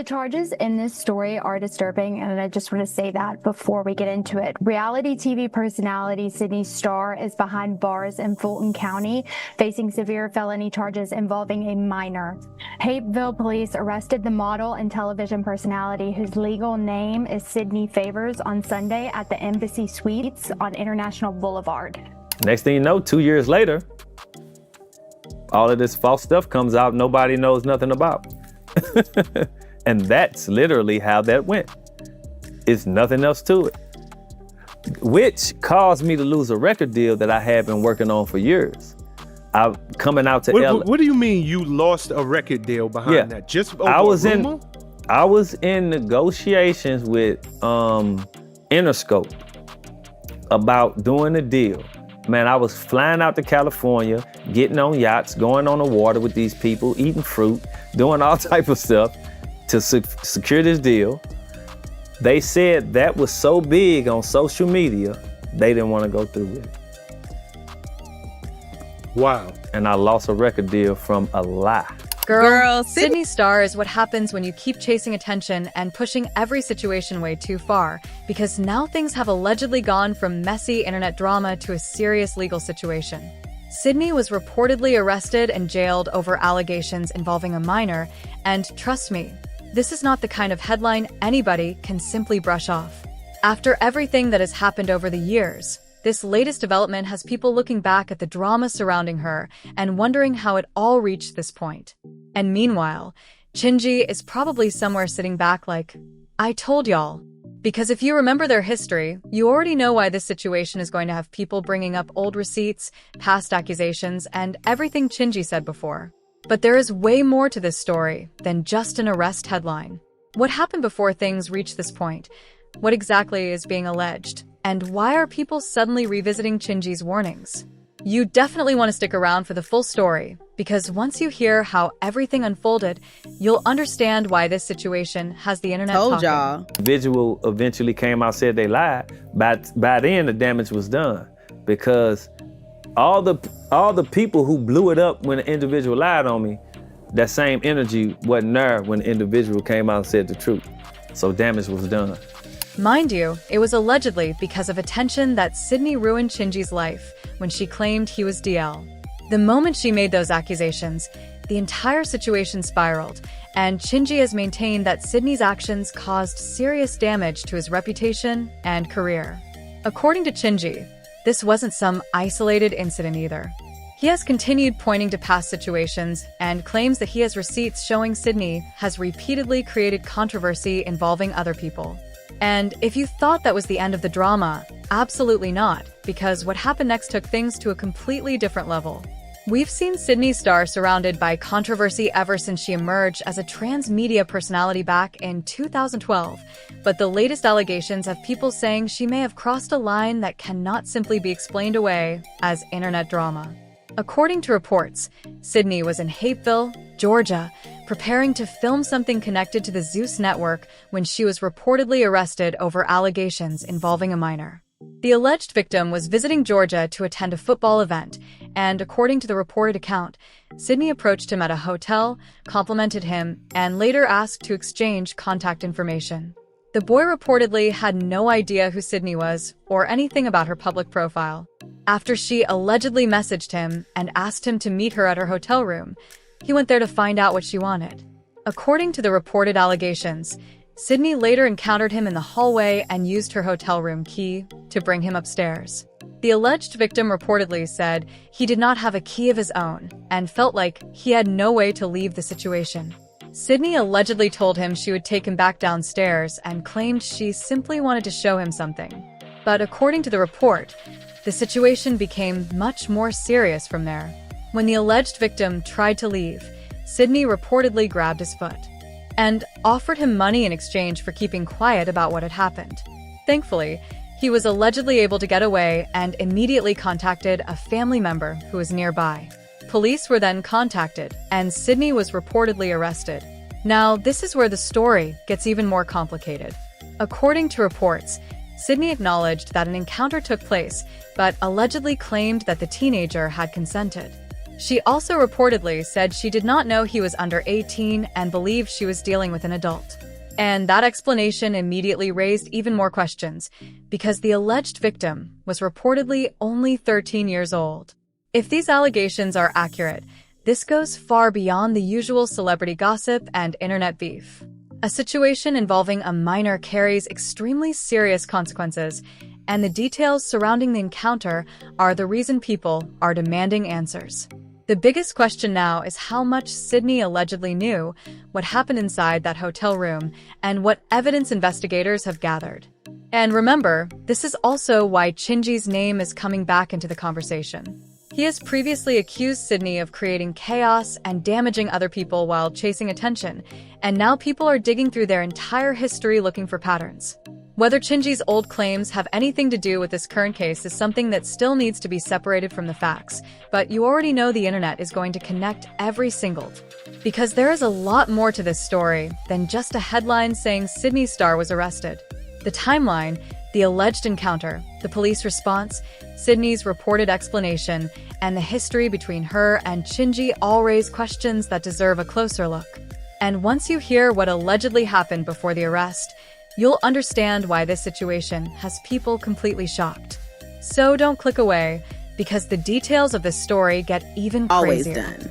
charges in this story are disturbing, and I just want to say that before we get into it. Reality TV personality Sidney Starr is behind bars in Fulton County, facing severe felony charges involving a minor. Hapeville police arrested the model and television personality, whose legal name is Sydney Favors, on Sunday at the Embassy Suites on International Boulevard. Next thing you know, 2 years later, all of this false stuff comes out nobody knows nothing about. And that's literally how that went. It's nothing else to it. Which caused me to lose a record deal that I had been working on for years. I'm coming out to LA. What do you mean you lost a record deal behind that? Just over I was in negotiations with Interscope about doing a deal. Man, I was flying out to California, getting on yachts, going on the water with these people, eating fruit, doing all type of stuff to secure this deal. They said that was so big on social media, they didn't want to go through with it. Wow. And I lost a record deal from a lie. Girl, Sidney Starr is what happens when you keep chasing attention and pushing every situation way too far, because now things have allegedly gone from messy internet drama to a serious legal situation. Sidney was reportedly arrested and jailed over allegations involving a minor, and trust me, this is not the kind of headline anybody can simply brush off. After everything that has happened over the years, this latest development has people looking back at the drama surrounding her and wondering how it all reached this point. And meanwhile, Chingy is probably somewhere sitting back like, I told y'all. Because if you remember their history, you already know why this situation is going to have people bringing up old receipts, past accusations, and everything Chingy said before. But there is way more to this story than just an arrest headline. What happened before things reached this point? What exactly is being alleged? And why are people suddenly revisiting Chingy's warnings? You definitely want to stick around for the full story, because once you hear how everything unfolded, you'll understand why this situation has the internet Told talking. y'all. Individual eventually came out, said they lied. By then, the damage was done, because all the people who blew it up when the individual lied on me, that same energy wasn't there when the individual came out and said the truth. So damage was done. Mind you, it was allegedly because of attention that Sidney ruined Chingy's life when she claimed he was DL. The moment she made those accusations, the entire situation spiraled, and Chingy has maintained that Sidney's actions caused serious damage to his reputation and career. According to Chingy, this wasn't some isolated incident either. He has continued pointing to past situations and claims that he has receipts showing Sidney has repeatedly created controversy involving other people. And if you thought that was the end of the drama, absolutely not, because what happened next took things to a completely different level. We've seen Sidney Starr surrounded by controversy ever since she emerged as a trans media personality back in 2012, but the latest allegations have people saying she may have crossed a line that cannot simply be explained away as internet drama. According to reports, Sidney was in Hapeville, Georgia, preparing to film something connected to the Zeus network when she was reportedly arrested over allegations involving a minor. The alleged victim was visiting Georgia to attend a football event, and according to the reported account, Sidney approached him at a hotel, complimented him, and later asked to exchange contact information. The boy reportedly had no idea who Sidney was or anything about her public profile. After she allegedly messaged him and asked him to meet her at her hotel room, he went there to find out what she wanted. According to the reported allegations, Sidney later encountered him in the hallway and used her hotel room key to bring him upstairs. The alleged victim reportedly said he did not have a key of his own and felt like he had no way to leave the situation. Sidney allegedly told him she would take him back downstairs and claimed she simply wanted to show him something. But according to the report, the situation became much more serious from there. When the alleged victim tried to leave, Sidney reportedly grabbed his foot and offered him money in exchange for keeping quiet about what had happened. Thankfully, he was allegedly able to get away and immediately contacted a family member who was nearby. Police were then contacted, and Sidney was reportedly arrested. Now, this is where the story gets even more complicated. According to reports, Sidney acknowledged that an encounter took place, but allegedly claimed that the teenager had consented. She also reportedly said she did not know he was under 18 and believed she was dealing with an adult. And that explanation immediately raised even more questions, because the alleged victim was reportedly only 13 years old. If these allegations are accurate, this goes far beyond the usual celebrity gossip and internet beef. A situation involving a minor carries extremely serious consequences, and the details surrounding the encounter are the reason people are demanding answers. The biggest question now is how much Sidney allegedly knew, what happened inside that hotel room, and what evidence investigators have gathered. And remember, this is also why Chingy's name is coming back into the conversation. He has previously accused Sidney of creating chaos and damaging other people while chasing attention, and now people are digging through their entire history looking for patterns. Whether Chingy's old claims have anything to do with this current case is something that still needs to be separated from the facts, but you already know the internet is going to connect every single. Because there is a lot more to this story than just a headline saying Sidney Starr was arrested. The timeline, the alleged encounter, the police response, Sidney's reported explanation, and the history between her and Chingy all raise questions that deserve a closer look. And once you hear what allegedly happened before the arrest, you'll understand why this situation has people completely shocked. So don't click away, because the details of this story get even Always crazier. done.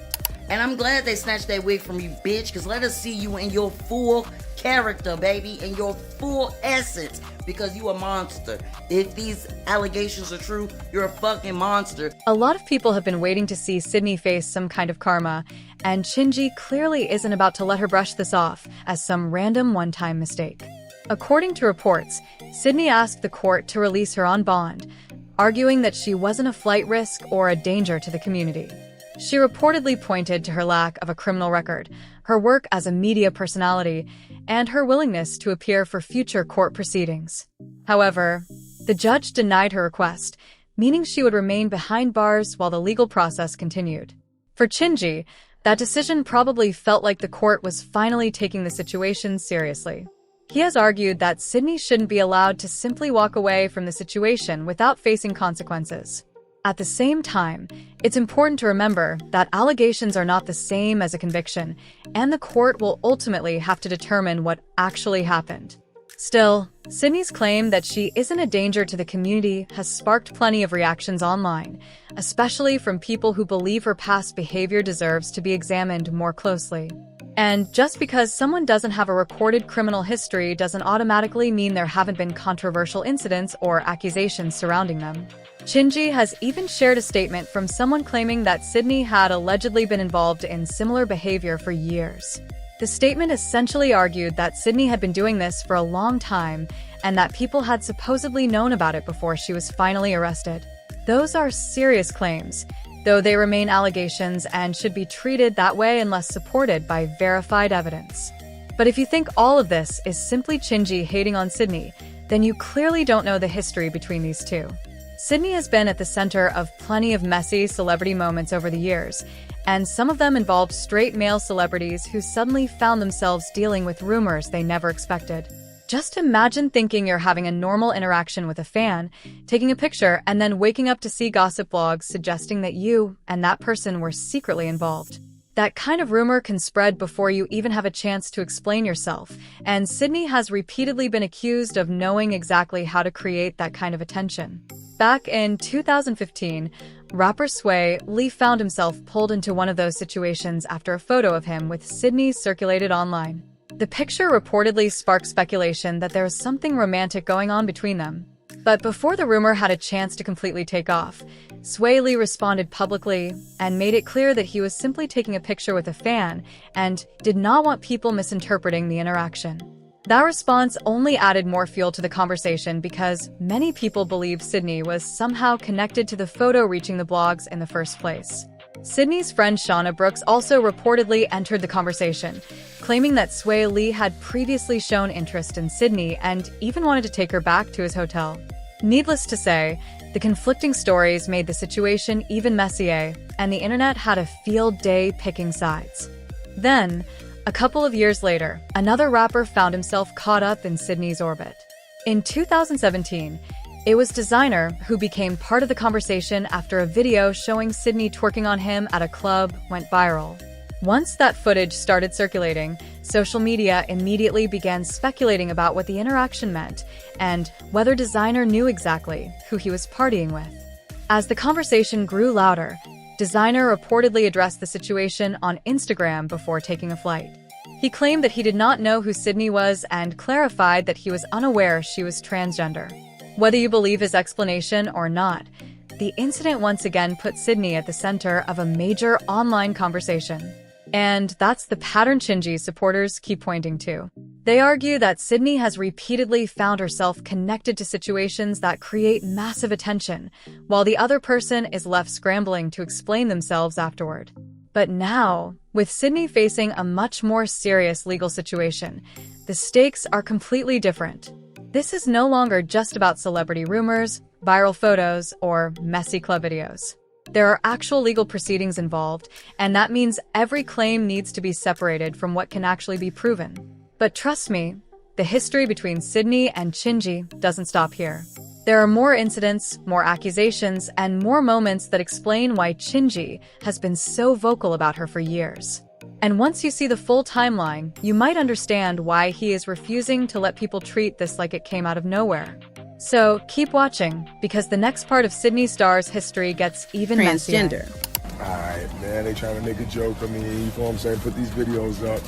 And I'm glad they snatched that wig from you, bitch, because let us see you in your full character, baby, in your full essence, because you a monster. If these allegations are true, you're a fucking monster. A lot of people have been waiting to see Sidney face some kind of karma, and Chingy clearly isn't about to let her brush this off as some random one-time mistake. According to reports, Sidney asked the court to release her on bond, arguing that she wasn't a flight risk or a danger to the community. She reportedly pointed to her lack of a criminal record, her work as a media personality, and her willingness to appear for future court proceedings. However, the judge denied her request, meaning she would remain behind bars while the legal process continued. For Chingy, that decision probably felt like the court was finally taking the situation seriously. He has argued that Sidney shouldn't be allowed to simply walk away from the situation without facing consequences. At the same time, it's important to remember that allegations are not the same as a conviction, and the court will ultimately have to determine what actually happened. Still, Sidney's claim that she isn't a danger to the community has sparked plenty of reactions online, especially from people who believe her past behavior deserves to be examined more closely. And just because someone doesn't have a recorded criminal history doesn't automatically mean there haven't been controversial incidents or accusations surrounding them. Chingy has even shared a statement from someone claiming that Sidney had allegedly been involved in similar behavior for years. The statement essentially argued that Sidney had been doing this for a long time and that people had supposedly known about it before she was finally arrested. Those are serious claims, though they remain allegations and should be treated that way unless supported by verified evidence. But if you think all of this is simply Chingy hating on Sidney, then you clearly don't know the history between these two. Sidney has been at the center of plenty of messy celebrity moments over the years, and some of them involved straight male celebrities who suddenly found themselves dealing with rumors they never expected. Just imagine thinking you're having a normal interaction with a fan, taking a picture, and then waking up to see gossip blogs suggesting that you and that person were secretly involved. That kind of rumor can spread before you even have a chance to explain yourself, and Sidney has repeatedly been accused of knowing exactly how to create that kind of attention. Back in 2015, rapper Sway Lee found himself pulled into one of those situations after a photo of him with Sidney circulated online. The picture reportedly sparked speculation that there was something romantic going on between them. But before the rumor had a chance to completely take off, Sway Lee responded publicly and made it clear that he was simply taking a picture with a fan and did not want people misinterpreting the interaction. That response only added more fuel to the conversation because many people believe Sidney was somehow connected to the photo reaching the blogs in the first place. Sidney's friend Shauna Brooks also reportedly entered the conversation, claiming that Sway Lee had previously shown interest in Sidney and even wanted to take her back to his hotel. Needless to say, the conflicting stories made the situation even messier, and the internet had a field day picking sides. Then, a couple of years later, another rapper found himself caught up in Sidney's orbit. In 2017, It was Designer who became part of the conversation after a video showing Sidney twerking on him at a club went viral. Once that footage started circulating, social media immediately began speculating about what the interaction meant and whether Designer knew exactly who he was partying with. As the conversation grew louder, Designer reportedly addressed the situation on Instagram before taking a flight. He claimed that he did not know who Sidney was and clarified that he was unaware she was transgender. Whether you believe his explanation or not, the incident once again put Sidney at the center of a major online conversation. And that's the pattern Chingy supporters keep pointing to. They argue that Sidney has repeatedly found herself connected to situations that create massive attention, while the other person is left scrambling to explain themselves afterward. But now, with Sidney facing a much more serious legal situation, the stakes are completely different. This is no longer just about celebrity rumors, viral photos, or messy club videos. There are actual legal proceedings involved, and that means every claim needs to be separated from what can actually be proven. But trust me, the history between Sidney and Chingy doesn't stop here. There are more incidents, more accusations, and more moments that explain why Chingy has been so vocal about her for years. And once you see the full timeline, you might understand why he is refusing to let people treat this like it came out of nowhere. So keep watching, because the next part of Sidney Starr's history gets even messier. Alright, man, they trying to make a joke of me, you know what I'm saying, put these videos up.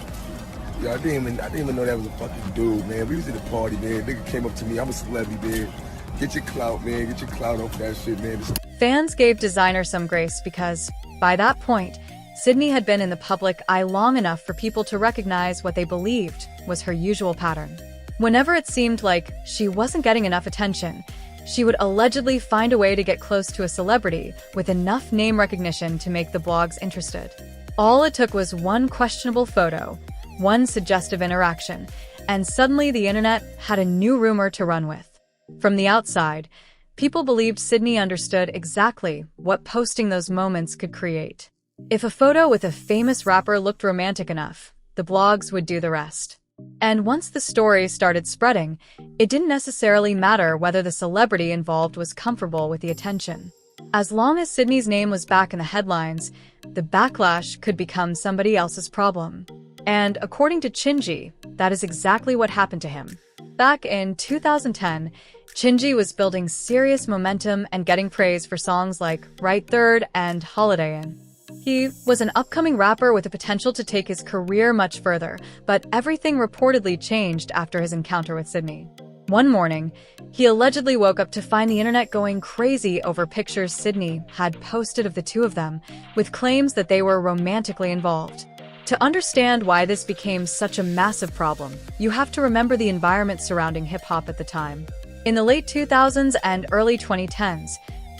Yo, I didn't even know that was a fucking dude, man. We was at a party, man. Nigga came up to me, I'm a celebrity, man. Get your clout, man. Get your clout off that shit, man. Fans gave Designer some grace because, by that point, Sidney had been in the public eye long enough for people to recognize what they believed was her usual pattern. Whenever it seemed like she wasn't getting enough attention, she would allegedly find a way to get close to a celebrity with enough name recognition to make the blogs interested. All it took was one questionable photo, one suggestive interaction, and suddenly the internet had a new rumor to run with. From the outside, people believed Sidney understood exactly what posting those moments could create. If a photo with a famous rapper looked romantic enough, the blogs would do the rest. And once the story started spreading, it didn't necessarily matter whether the celebrity involved was comfortable with the attention. As long as Sidney's name was back in the headlines, the backlash could become somebody else's problem. And according to Chingy, that is exactly what happened to him. Back in 2010, Chingy was building serious momentum and getting praise for songs like Right Third and Holiday Inn. He was an upcoming rapper with the potential to take his career much further, but everything reportedly changed after his encounter with Sidney. One morning, he allegedly woke up to find the internet going crazy over pictures Sidney had posted of the two of them, with claims that they were romantically involved. To understand why this became such a massive problem, you have to remember the environment surrounding hip-hop at the time. In the late 2000s and early 2010s,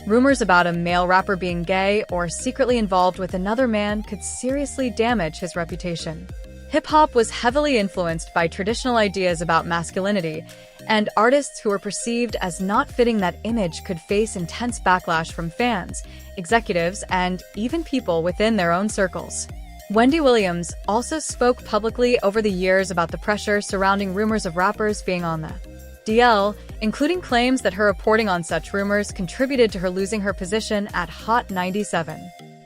rumors about a male rapper being gay or secretly involved with another man could seriously damage his reputation. Hip-hop was heavily influenced by traditional ideas about masculinity, and artists who were perceived as not fitting that image could face intense backlash from fans, executives, and even people within their own circles. Wendy Williams also spoke publicly over the years about the pressure surrounding rumors of rappers being on the DL, including claims that her reporting on such rumors contributed to her losing her position at Hot 97.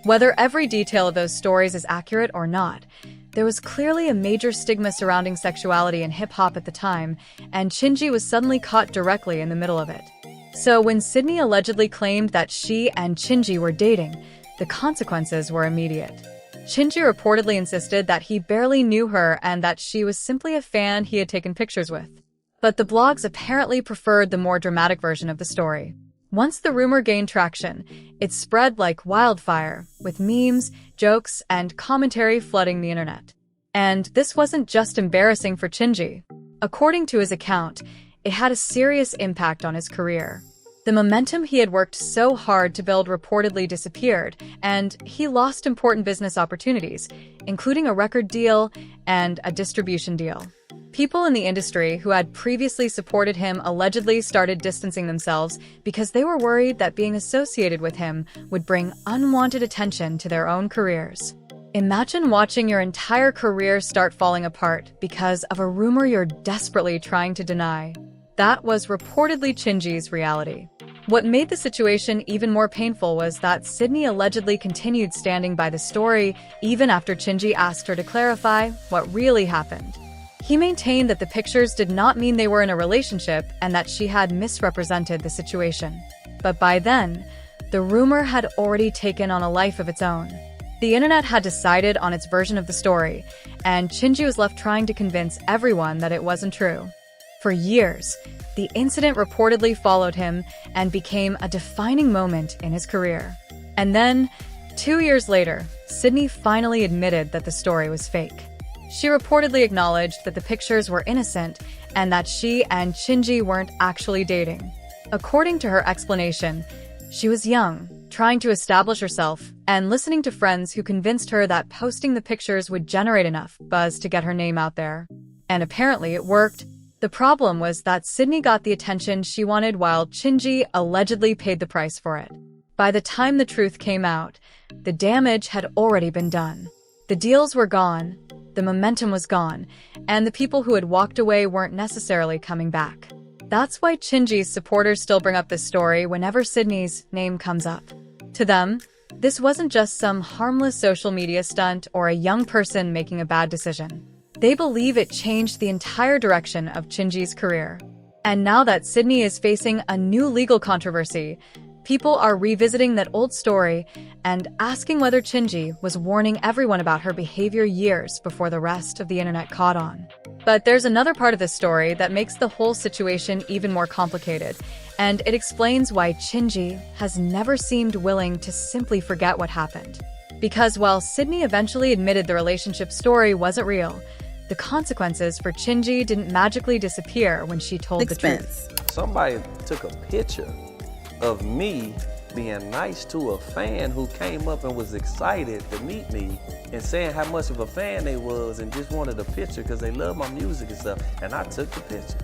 Whether every detail of those stories is accurate or not, there was clearly a major stigma surrounding sexuality in hip-hop at the time, and Chingy was suddenly caught directly in the middle of it. So when Sidney allegedly claimed that she and Chingy were dating, the consequences were immediate. Chingy reportedly insisted that he barely knew her and that she was simply a fan he had taken pictures with. But the blogs apparently preferred the more dramatic version of the story. Once the rumor gained traction, it spread like wildfire, with memes, jokes, and commentary flooding the internet. And this wasn't just embarrassing for Chingy. According to his account, it had a serious impact on his career. The momentum he had worked so hard to build reportedly disappeared, and he lost important business opportunities, including a record deal and a distribution deal. People in the industry who had previously supported him allegedly started distancing themselves because they were worried that being associated with him would bring unwanted attention to their own careers. Imagine watching your entire career start falling apart because of a rumor you're desperately trying to deny. That was reportedly Chingy's reality. What made the situation even more painful was that Sidney allegedly continued standing by the story even after Chingy asked her to clarify what really happened. He maintained that the pictures did not mean they were in a relationship and that she had misrepresented the situation. But by then, the rumor had already taken on a life of its own. The internet had decided on its version of the story, and Chingy was left trying to convince everyone that it wasn't true. For years, the incident reportedly followed him and became a defining moment in his career. And then, 2 years later, Sidney finally admitted that the story was fake. She reportedly acknowledged that the pictures were innocent and that she and Chingy weren't actually dating. According to her explanation, she was young, trying to establish herself, and listening to friends who convinced her that posting the pictures would generate enough buzz to get her name out there. And apparently it worked. The problem was that Sidney got the attention she wanted while Chingy allegedly paid the price for it. By the time the truth came out, the damage had already been done. The deals were gone, the momentum was gone, and the people who had walked away weren't necessarily coming back. That's why Chingy's supporters still bring up this story whenever Sidney's name comes up. To them, this wasn't just some harmless social media stunt or a young person making a bad decision. They believe it changed the entire direction of Chingy's career. And now that Sidney is facing a new legal controversy, people are revisiting that old story and asking whether Chingy was warning everyone about her behavior years before the rest of the internet caught on. But there's another part of this story that makes the whole situation even more complicated, and it explains why Chingy has never seemed willing to simply forget what happened. Because while Sidney eventually admitted the relationship story wasn't real, the consequences for Chingy didn't magically disappear when she told the truth. Somebody took a picture of me being nice to a fan who came up and was excited to meet me and saying how much of a fan they was and just wanted a picture because they love my music and stuff. And I took the picture.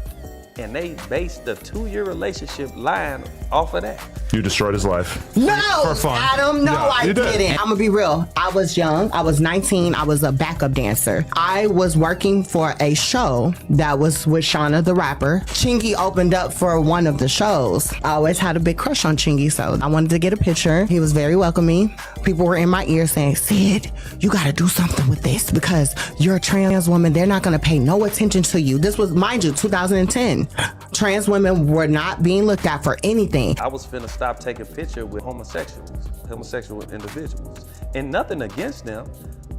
And they based the 2-year relationship line off of that. You destroyed his life. No, For fun. Adam, no, Yeah, I you did. didn't. I'm gonna be real. I was young. I was 19. I was a backup dancer. I was working for a show that was with Shauna the rapper. Chingy opened up for one of the shows. I always had a big crush on Chingy, so I wanted to get a picture. He was very welcoming. People were in my ear saying, Sid, you gotta do something with this because you're a trans woman. They're not gonna pay no attention to you. This was, mind you, 2010. Trans women were not being looked at for anything. I was finna stop taking pictures with homosexual individuals. And nothing against them,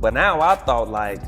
but now I thought like,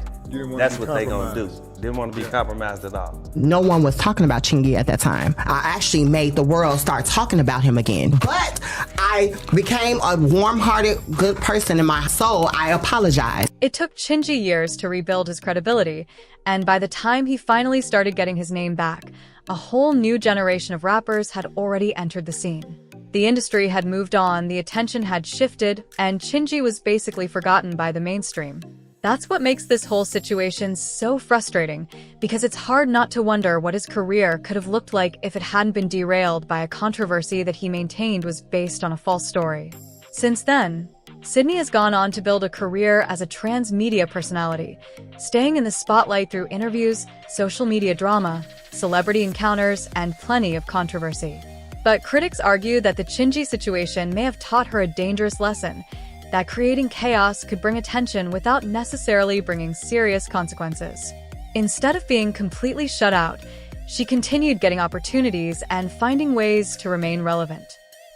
that's what they gonna do. Didn't want to be compromised at all. No one was talking about Chingy at that time. I actually made the world start talking about him again. But I became a warm-hearted, good person in my soul. I apologized. It took Chingy years to rebuild his credibility, and by the time he finally started getting his name back, a whole new generation of rappers had already entered the scene. The industry had moved on, the attention had shifted, and Chingy was basically forgotten by the mainstream. That's what makes this whole situation so frustrating, because it's hard not to wonder what his career could have looked like if it hadn't been derailed by a controversy that he maintained was based on a false story. Since then, Sidney has gone on to build a career as a trans media personality, staying in the spotlight through interviews, social media drama, celebrity encounters, and plenty of controversy. But critics argue that the Chingy situation may have taught her a dangerous lesson, that creating chaos could bring attention without necessarily bringing serious consequences. Instead of being completely shut out, she continued getting opportunities and finding ways to remain relevant.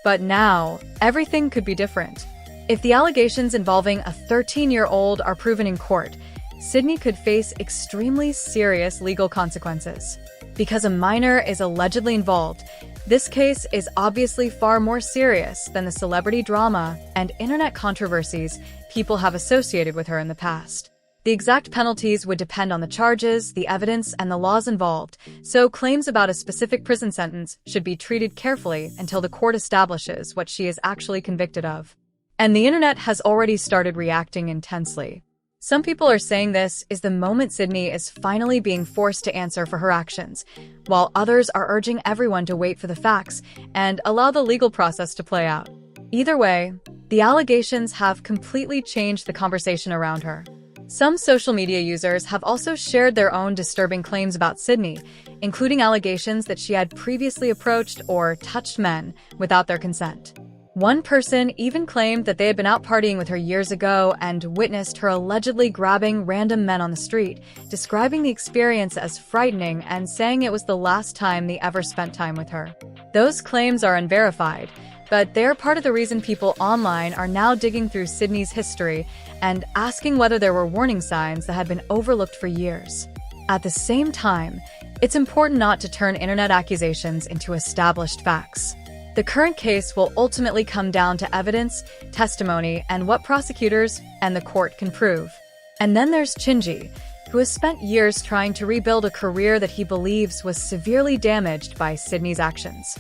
But now, everything could be different. If the allegations involving a 13-year-old are proven in court, Sidney could face extremely serious legal consequences. Because a minor is allegedly involved, this case is obviously far more serious than the celebrity drama and internet controversies people have associated with her in the past. The exact penalties would depend on the charges, the evidence, and the laws involved, so claims about a specific prison sentence should be treated carefully until the court establishes what she is actually convicted of. And the internet has already started reacting intensely. Some people are saying this is the moment Sidney is finally being forced to answer for her actions, while others are urging everyone to wait for the facts and allow the legal process to play out. Either way, the allegations have completely changed the conversation around her. Some social media users have also shared their own disturbing claims about Sidney, including allegations that she had previously approached or touched men without their consent. One person even claimed that they had been out partying with her years ago and witnessed her allegedly grabbing random men on the street, describing the experience as frightening and saying it was the last time they ever spent time with her. Those claims are unverified, but they're part of the reason people online are now digging through Sidney's history and asking whether there were warning signs that had been overlooked for years. At the same time, it's important not to turn internet accusations into established facts. The current case will ultimately come down to evidence, testimony, and what prosecutors and the court can prove. And then there's Chingy, who has spent years trying to rebuild a career that he believes was severely damaged by Sidney's actions.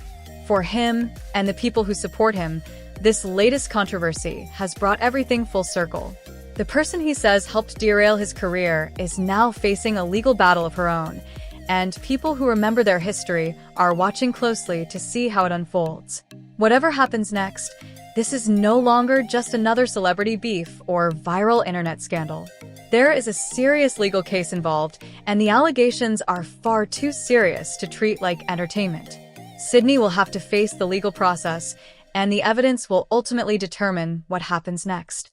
For him and the people who support him, this latest controversy has brought everything full circle. The person he says helped derail his career is now facing a legal battle of her own, and people who remember their history are watching closely to see how it unfolds. Whatever happens next, this is no longer just another celebrity beef or viral internet scandal. There is a serious legal case involved, and the allegations are far too serious to treat like entertainment. Sidney will have to face the legal process, and the evidence will ultimately determine what happens next.